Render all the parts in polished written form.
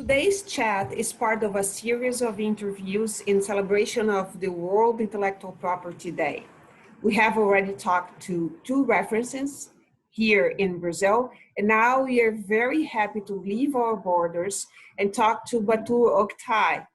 Today's chat is part of a series of interviews in celebration of the World Intellectual Property Day. We have already talked to 2 references here in Brazil, and now we are very happy to leave our borders and talk to Batur Oktay,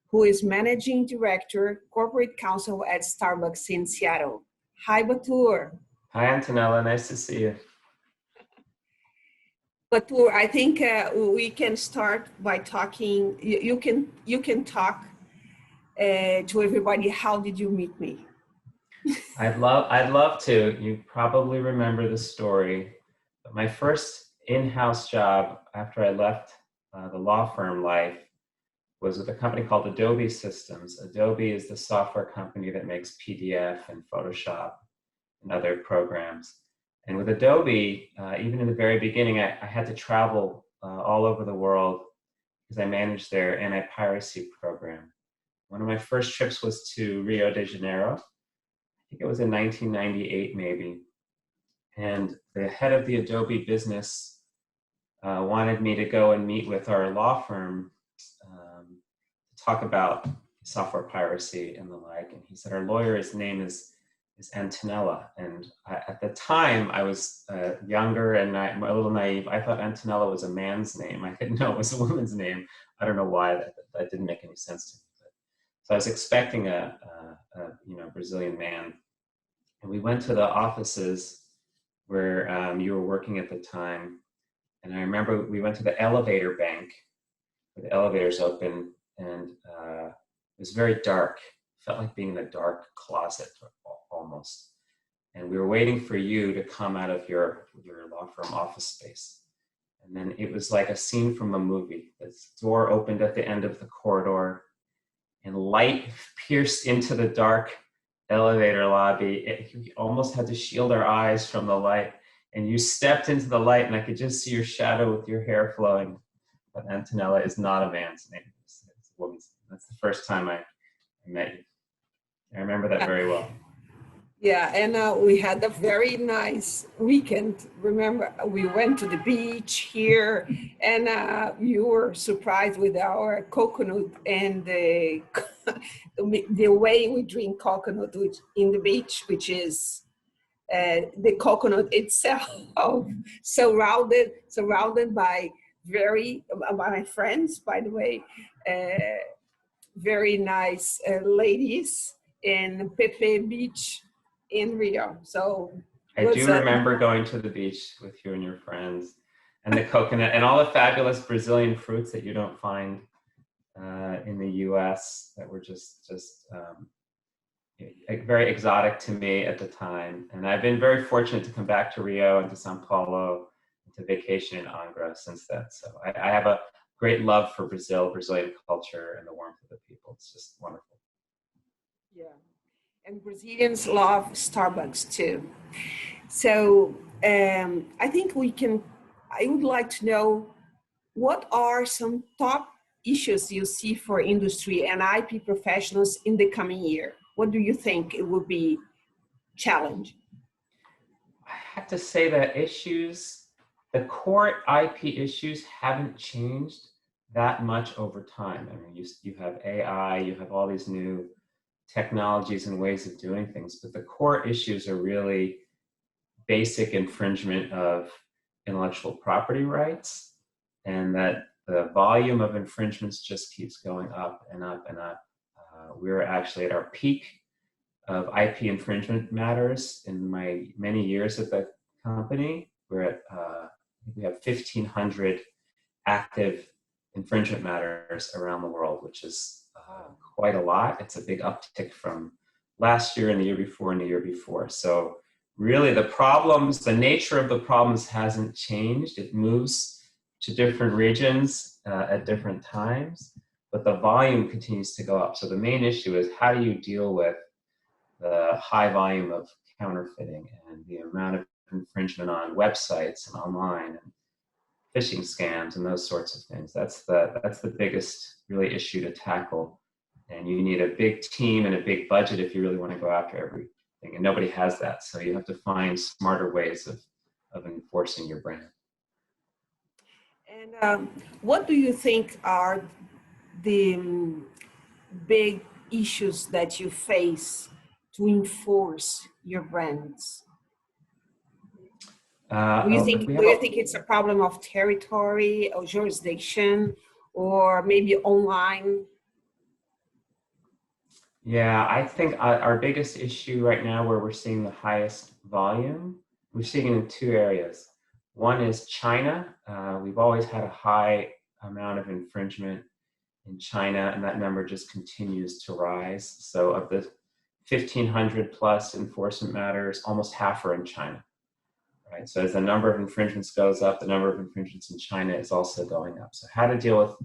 who is Managing Director, Corporate Counsel at Starbucks in Seattle. Hi, Batur. Hi, Antonella. Nice to see you. Batur, I think we can start by talking. You can talk to everybody. How did you meet me? I'd love to. You probably remember the story. But my first in-house job after I left the law firm life was with a company called Adobe Systems. Adobe is the software company that makes PDF and Photoshop and other programs. And with Adobe, even in the very beginning, I had to travel all over the world because I managed their anti-piracy program. One of my first trips was to Rio de Janeiro. I think it was in 1998, maybe. And the head of the Adobe business wanted me to go and meet with our law firm to talk about software piracy and the like. And he said, our lawyer's name is Antonella. And at the time, I was younger and a little naive. I thought Antonella was a man's name. I didn't know it was a woman's name. I don't know why that didn't make any sense to me. So I was expecting a Brazilian man. And we went to the offices where you were working at the time. And I remember we went to the elevator bank where the elevators open, and it was very dark. It felt like being in a dark closet almost. And we were waiting for you to come out of your law firm office space. And then it was like a scene from a movie. The door opened at the end of the corridor, and light pierced into the dark elevator lobby. We almost had to shield our eyes from the light. And you stepped into the light, and I could just see your shadow with your hair flowing. But Antonella is not a man's name. It's a woman's name. That's the first time I met you. I remember that very well. Yeah, and we had a very nice weekend. Remember, we went to the beach here, and you were surprised with our coconut and the way we drink coconut in the beach, which is the coconut itself, surrounded by my friends, by the way, very nice ladies in Pepe Beach in Rio. So I do remember going to the beach with you and your friends, and the coconut and all the fabulous Brazilian fruits that you don't find in the U.S. that were just very exotic to me at the time. And I've been very fortunate to come back to Rio and to Sao Paulo and to vacation in Angra since then. So I have a great love for Brazilian culture and the warmth of the people. It's just wonderful. Yeah. And Brazilians love Starbucks too. So I think I would like to know, what are some top issues you see for industry and IP professionals in the coming year? What do you think it will be challenging? I have to say that the core IP issues haven't changed that much over time. I mean, you have AI, you have all these new technologies and ways of doing things, but the core issues are really basic infringement of intellectual property rights, and that the volume of infringements just keeps going up and up and up. We're actually at our peak of IP infringement matters in my many years at the company. We're at, we have 1,500 active infringement matters around the world, which is quite a lot. It's a big uptick from last year and the year before and the year before. So really the nature of the problems hasn't changed. It moves to different regions at different times, but the volume continues to go up. So the main issue is, how do you deal with the high volume of counterfeiting and the amount of infringement on websites and online and phishing scams and those sorts of things? That's the biggest really issue to tackle. And you need a big team and a big budget if you really want to go after everything. And nobody has that. So you have to find smarter ways of enforcing your brand. And what do you think are the big issues that you face to enforce your brands? Do you think it's a problem of territory or jurisdiction, or maybe online? Yeah, I think our biggest issue right now, where we're seeing the highest volume, we're seeing it in two areas. One is China. We've always had a high amount of infringement in China, and that number just continues to rise. So of the 1,500 plus enforcement matters, almost half are in China. Right? So as the number of infringements goes up, the number of infringements in China is also going up. So how to deal with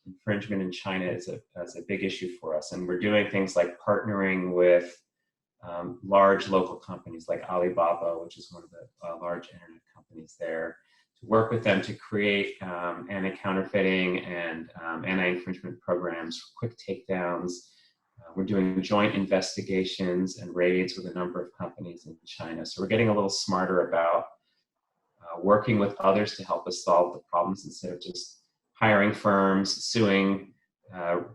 infringement in China is a big issue for us. And we're doing things like partnering with large local companies like Alibaba, which is one of the large internet companies there, to work with them to create anti-counterfeiting and anti-infringement programs, quick takedowns. We're doing joint investigations and raids with a number of companies in China. So we're getting a little smarter about working with others to help us solve the problems instead of just hiring firms, suing,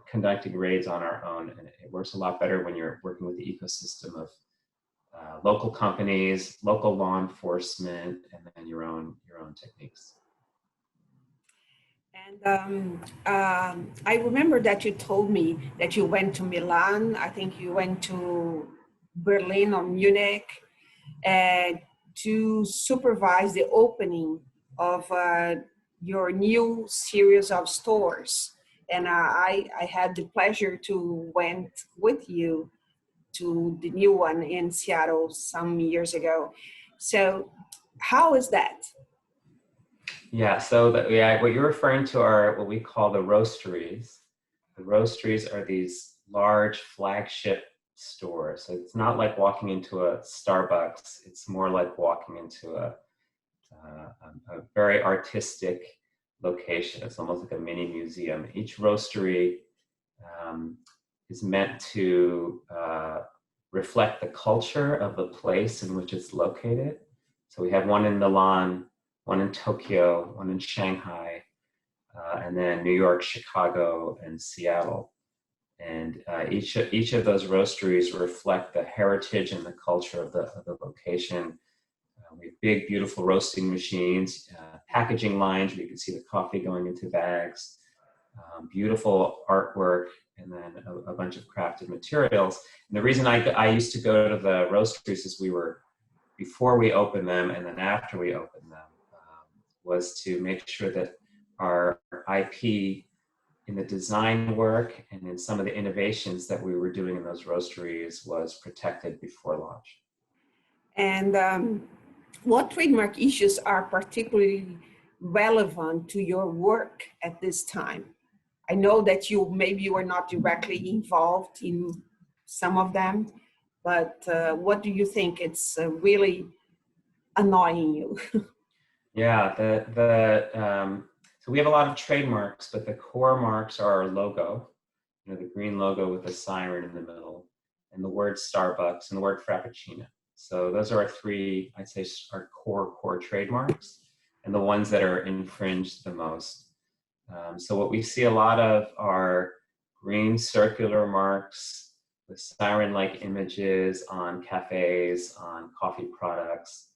conducting raids on our own. And it works a lot better when you're working with the ecosystem of local companies, local law enforcement, and then your own techniques. And I remember that you told me that you went to Milan. I think you went to Berlin or Munich to supervise the opening of your new series of stores. And I had the pleasure to went with you to the new one in Seattle some years ago. So how is that? Yeah, so what you're referring to are what we call the roasteries. The roasteries are these large flagship stores. So it's not like walking into a Starbucks. It's more like walking into a very artistic location. It's almost like a mini museum. Each roastery is meant to reflect the culture of the place in which it's located. So we have one in Milan, one in Tokyo, one in Shanghai, and then New York, Chicago, and Seattle. And each of those roasteries reflect the heritage and the culture of the location. We have big, beautiful roasting machines, packaging lines where you can see the coffee going into bags, beautiful artwork, and then a bunch of crafted materials. And the reason I used to go to the roasteries is before we opened them and then after we opened them, was to make sure that our IP in the design work and in some of the innovations that we were doing in those roasteries was protected before launch. And what trademark issues are particularly relevant to your work at this time? I know that maybe you are not directly involved in some of them, but what do you think it's really annoying you? Yeah, so we have a lot of trademarks, but the core marks are our logo, the green logo with a siren in the middle, and the word Starbucks and the word Frappuccino. So those are our three, I'd say, our core trademarks, and the ones that are infringed the most. So what we see a lot of are green circular marks with siren-like images on cafes, on coffee products.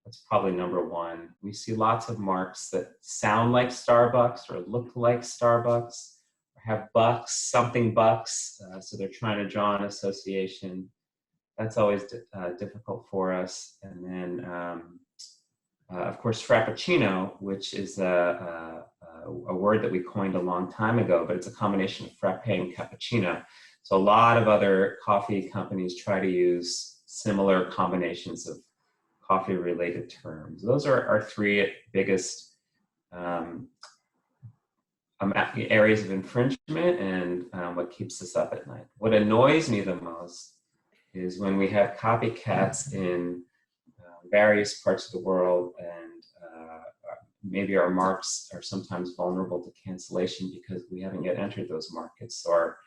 That's probably number one. We see lots of marks that sound like Starbucks or look like Starbucks, or have bucks, something bucks, so they're trying to draw an association. That's always difficult for us. And then, of course, Frappuccino, which is a word that we coined a long time ago, but it's a combination of frappe and cappuccino. So a lot of other coffee companies try to use similar combinations of coffee-related terms. Those are our three biggest areas of infringement and what keeps us up at night. What annoys me the most is when we have copycats in various parts of the world, and maybe our marks are sometimes vulnerable to cancellation because we haven't yet entered those markets. So our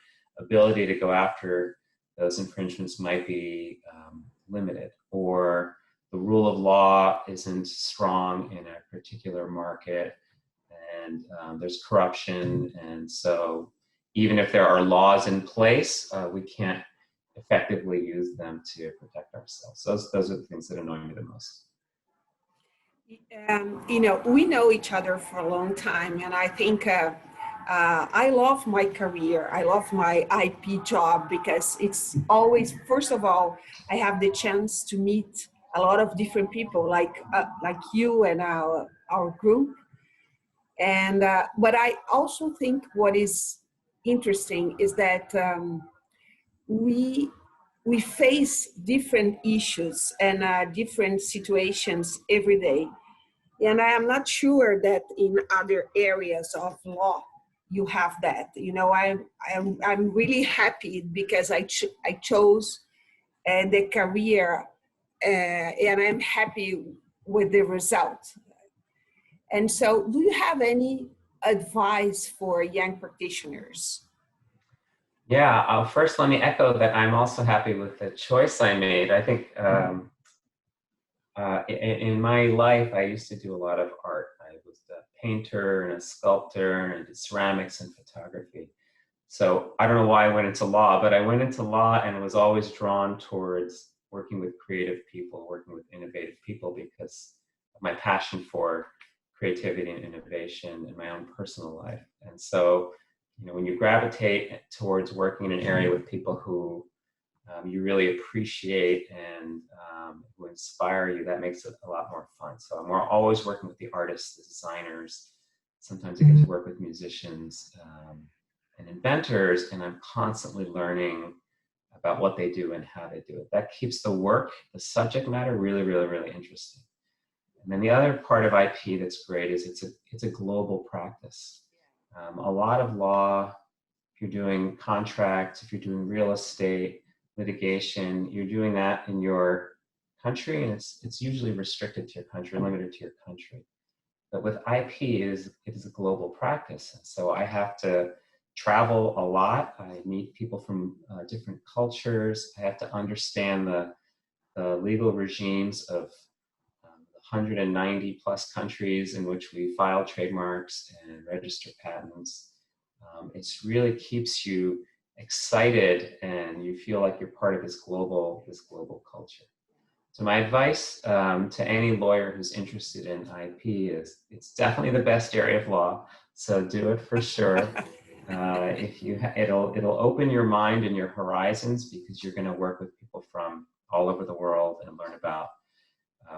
ability to go after those infringements might be limited, or the rule of law isn't strong in a particular market, and there's corruption. And so even if there are laws in place, we can't effectively use them to protect ourselves. Those are the things that annoy me the most. You know, we know each other for a long time, and I think I love my career. I love my IP job because it's always, first of all, I have the chance to meet a lot of different people like you and our group. And but I also think what is interesting is that we face different issues and different situations every day. And I am not sure that in other areas of law you have that. You know, I'm really happy because I chose the career, and I'm happy with the result. And so, do you have any advice for young practitioners? Yeah, first let me echo that I'm also happy with the choice I made. I think in my life, I used to do a lot of art. I was a painter and a sculptor and I did ceramics and photography. So I don't know why I went into law, but I went into law and was always drawn towards working with creative people, working with innovative people because of my passion for creativity and innovation in my own personal life. And so, you know, when you gravitate towards working in an area with people who you really appreciate and who inspire you, that makes it a lot more fun. So I'm always working with the artists, the designers. Sometimes I get to work with musicians and inventors, and I'm constantly learning about what they do and how they do it. That keeps the work, the subject matter, really, really, really interesting. And then the other part of IP that's great is it's a global practice. A lot of law, if you're doing contracts, if you're doing real estate, litigation, you're doing that in your country, and it's usually restricted to your country, limited to your country. But with IP, it is a global practice. And so I have to travel a lot. I meet people from different cultures. I have to understand the legal regimes of 190 plus countries in which we file trademarks and register patents. It really keeps you excited and you feel like you're part of this global culture. So my advice to any lawyer who's interested in IP is it's definitely the best area of law. So do it for sure. It'll open your mind and your horizons because you're going to work with people from all over the world and learn about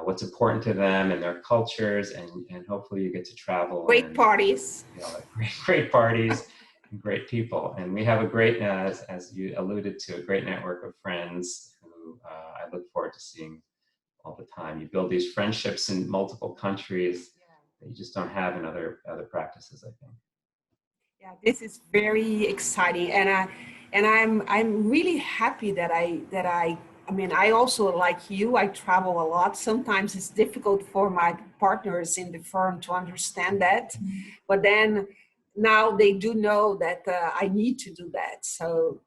what's important to them and their cultures, and hopefully you get to travel. Great parties. You know, great parties and great people. And we have a great, as you alluded to, a great network of friends who I look forward to seeing all the time. You build these friendships in multiple countries that you just don't have in other practices, I think. Yeah, this is very exciting, and I'm really happy that I mean, I also, like you, I travel a lot. Sometimes it's difficult for my partners in the firm to understand that, but then now they do know that I need to do that. So,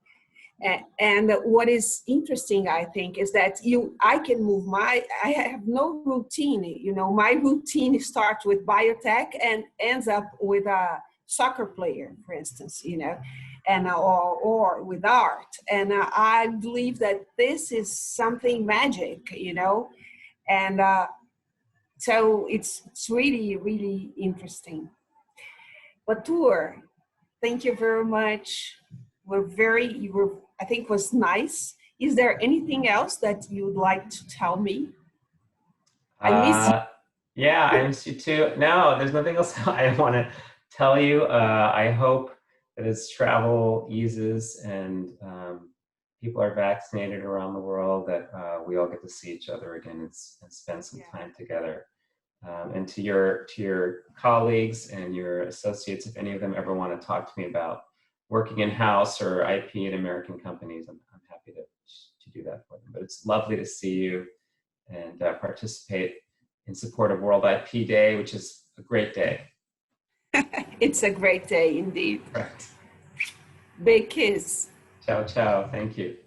and what is interesting, I think, is that I can move I have no routine. You know, my routine starts with biotech and ends up with a soccer player, for instance, you know, and or with art. And I believe that this is something magic, you know, and so it's really, really interesting. Batur, thank you very much. I think was nice. Is there anything else that you'd like to tell me? I miss you. Yeah, I miss you too. No, there's nothing else I want to tell you. I hope that as travel eases and people are vaccinated around the world, that we all get to see each other again and spend some time together. And to your colleagues and your associates, if any of them ever want to talk to me about working in-house or IP in American companies, I'm happy to do that for them. But it's lovely to see you and participate in support of World IP Day, which is a great day. It's a great day indeed. Correct. Big kiss. Ciao, ciao. Thank you.